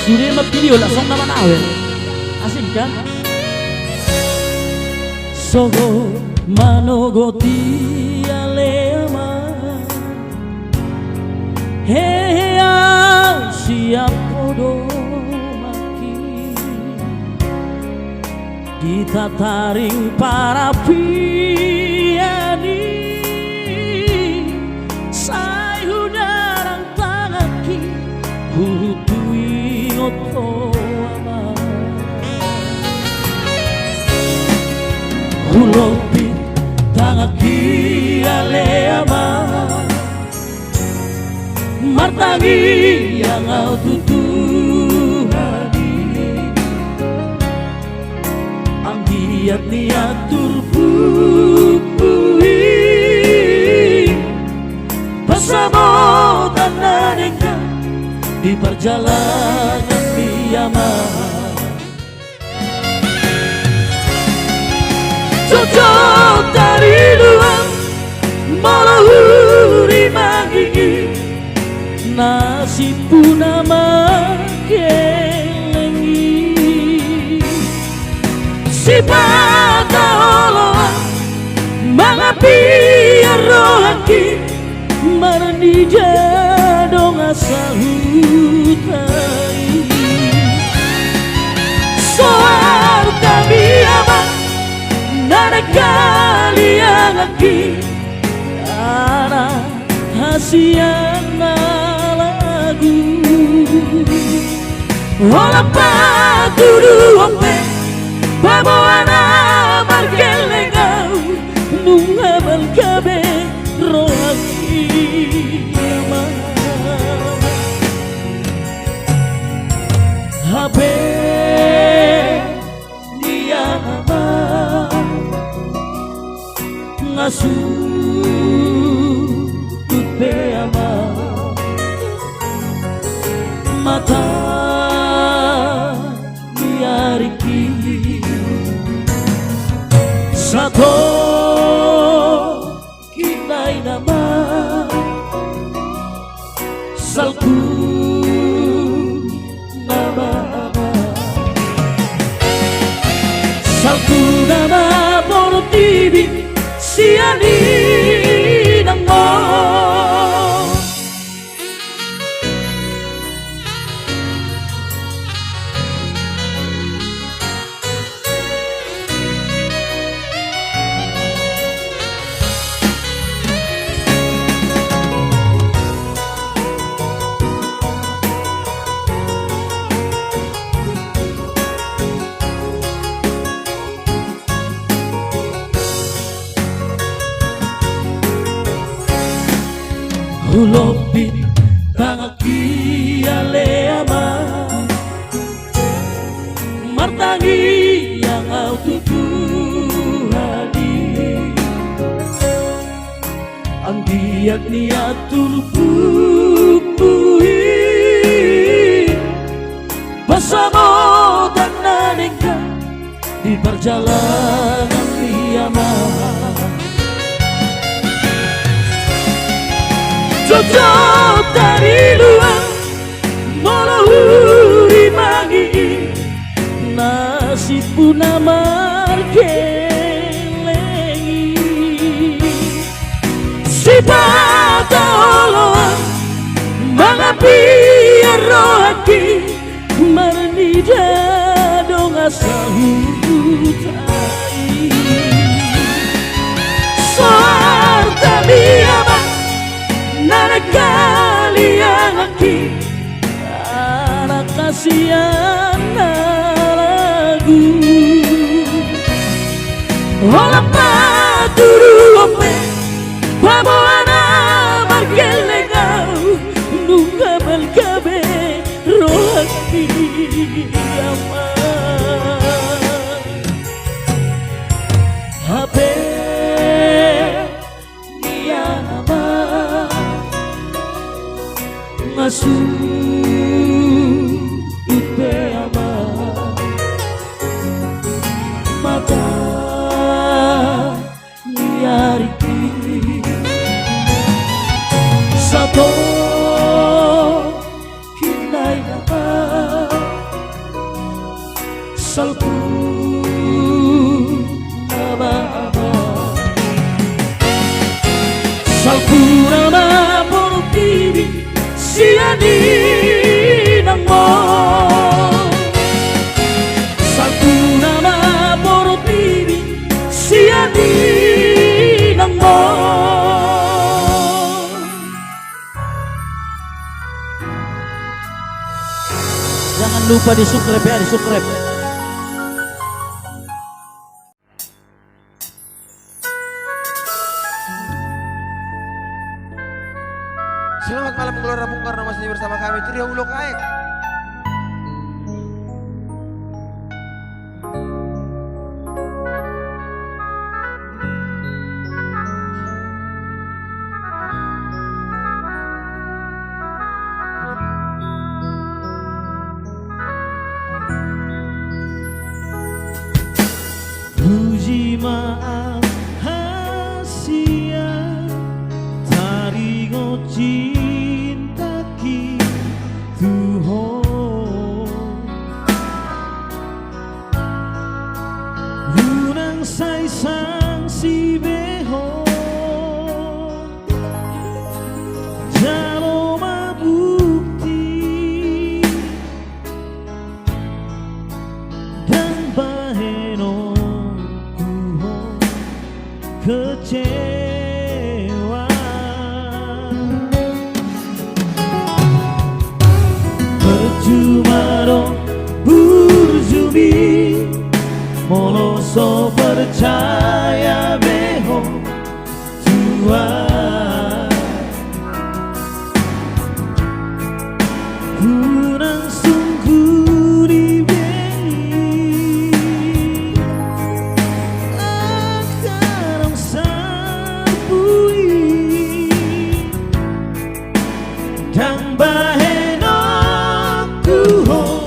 sudah mah video langsung nama nawe asik kan sogo manogoti alema hea siap podo maki ditataring para piani sai hudarang tangaki hutui oto ama hulopi tangaki aleama martangi yang au tutuhani anggiat niat turpupui bersama tanah dengan di perjalanan kiamat cocok dari luar malahuri mangigi nasib punama kelengi si pada oloan mangapi rohaki marni jadong asal hutai soal kami aman nana kalian aki anak hasiana lagu olah paturu ompe baboana margelengau nungabal kabe rohaki habe dia ama ngasuh tupe ama mata diariki satu kinai nama salku nama salku nama bono tibi siani namo hulopi tangaki aleama martangi yang au tutuhani anggiat niat turpupui bersama tanah nengka di perjalanan kiamat cocok dari luar malahuri mangigi nasib punamar kelengi si pada oloan mangapi rohaki marni jadong asal hutai sarta biaman nana kalian aki anak kasihan lagu olah paturu ompe baboana margelengau nungabal kabe rohaki aman habe dia aman ngasuh tupe ama mata liariki satu kinai nama Salpurama portivi sia di nangmo Salpurama portivi sia di nangmo. Jangan lupa di subscribe ya, di subscribe. Selamat malam Gelora Bung Karno, masih bersama kami Trio Ulo Kaek. Puji maaf hasia Tarigo cinta ki Tuhan Lunang say sang si beho Jalo mabukti Dan baheno kecewa percuma dong berjumi moloso percaya beho Tuhan kurang sungguh diberi akarong sabui dan baheno kuho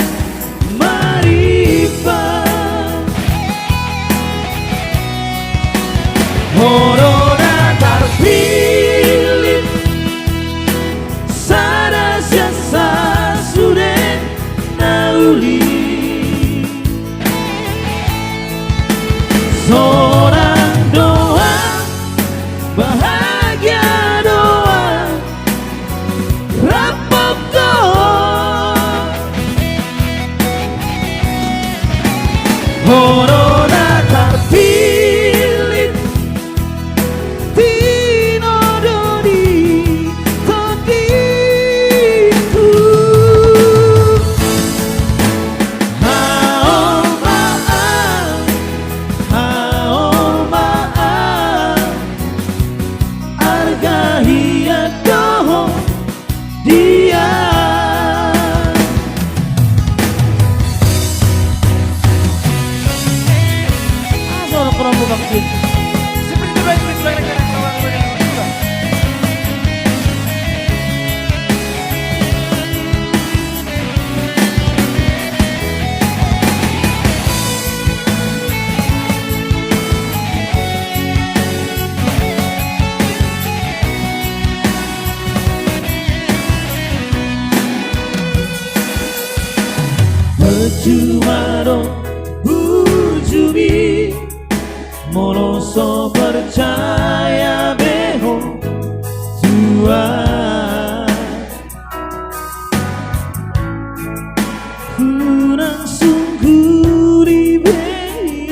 maripa Corona terpilih sada siasa sudah nauli seorang doa bahagia doa rapoko Corona terpilih Tino Dodi Todiku Hao maaf Arga hiat doho dia Asal kurang buka kecil Seperti baik belakang bawah juga. percuma dong berjumi moloso percaya beho Tuhan kurang sungguh diberi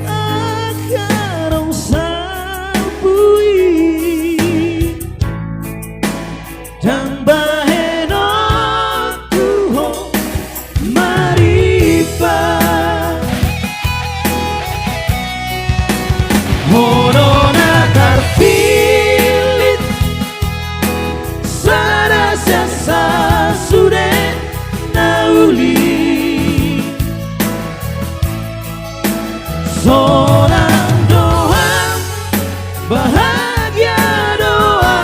akarong sabui dan baheno kuho maripa Corona terpilih sada siasa sudah nauli seorang doa bahagia doa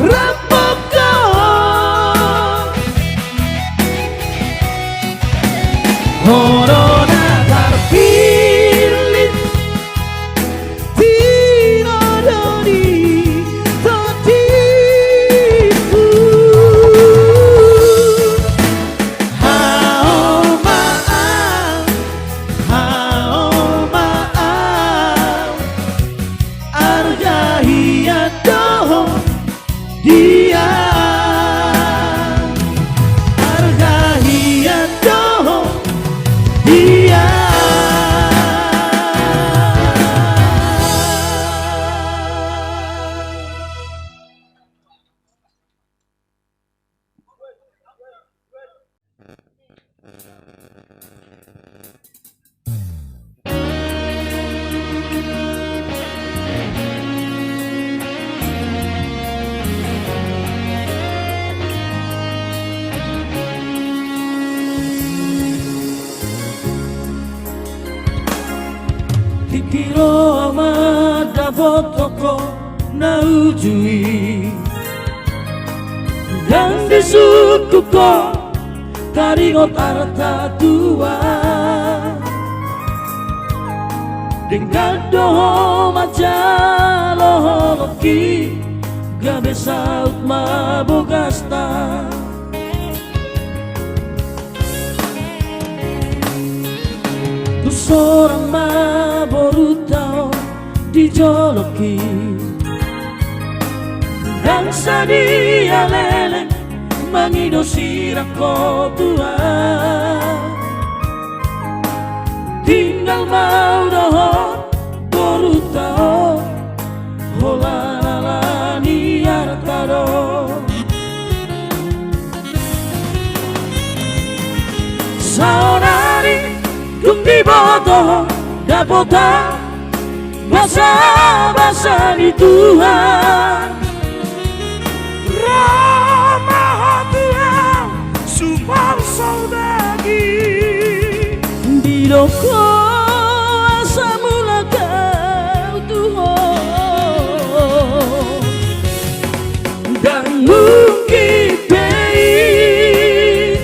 rapoko Corona terpilih Tino Dodi Todiku dia hargai dong dia. Kikiro amada fotoko na ujui dan di suku ko taringo tarata tua dengan doho macalo holoki gabe saut mabogasta. Seorang baru tahu dijoloki dan sadia lele mangido sirako tua tinggal mau doho baru tahu holalala ni artado saudari di bodoh dapota basa-basa di Tuhan ramah Tuhan sumber saudagi di doko asa mula kau Tuhan dan mungkin pei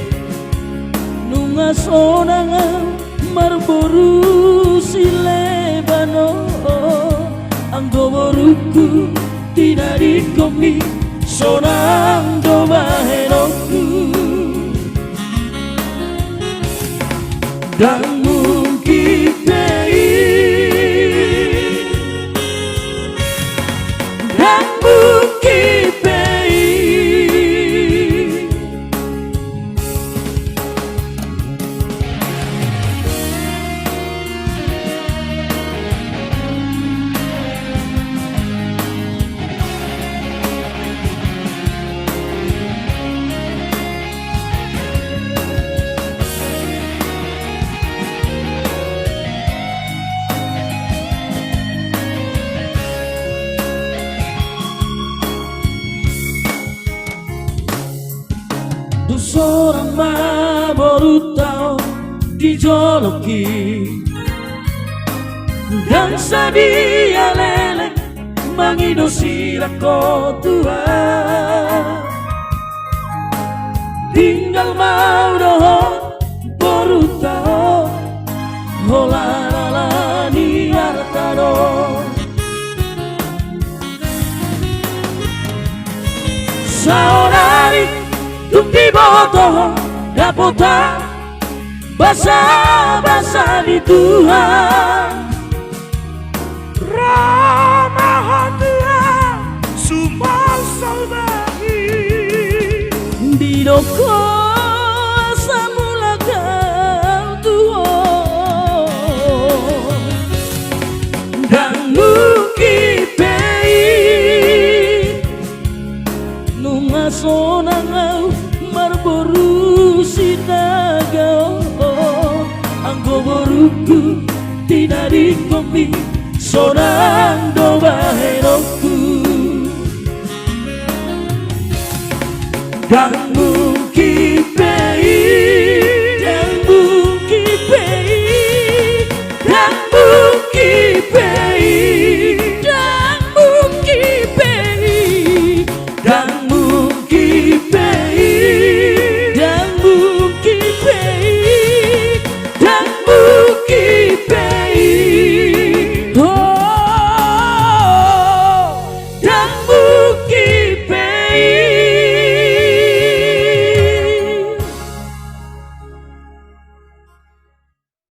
nunga sonangan marboru si lebano anggo boruku tidak dikomi sonang do baheroku dan mungkin dan mungkin seorang baru tahu dijoloki dan sadia lele mangido sirako tua tinggal mau doho baru tahu holalala ni artado saudari di bodoh dapota basa-basa di Tuhan ramah Tuhan sumber saudagi di doko asa mula kau Tuhan dan mungkin pei nunga sonang marboru sinaga anggo boruku tidak dikomi sonang do baheroku dan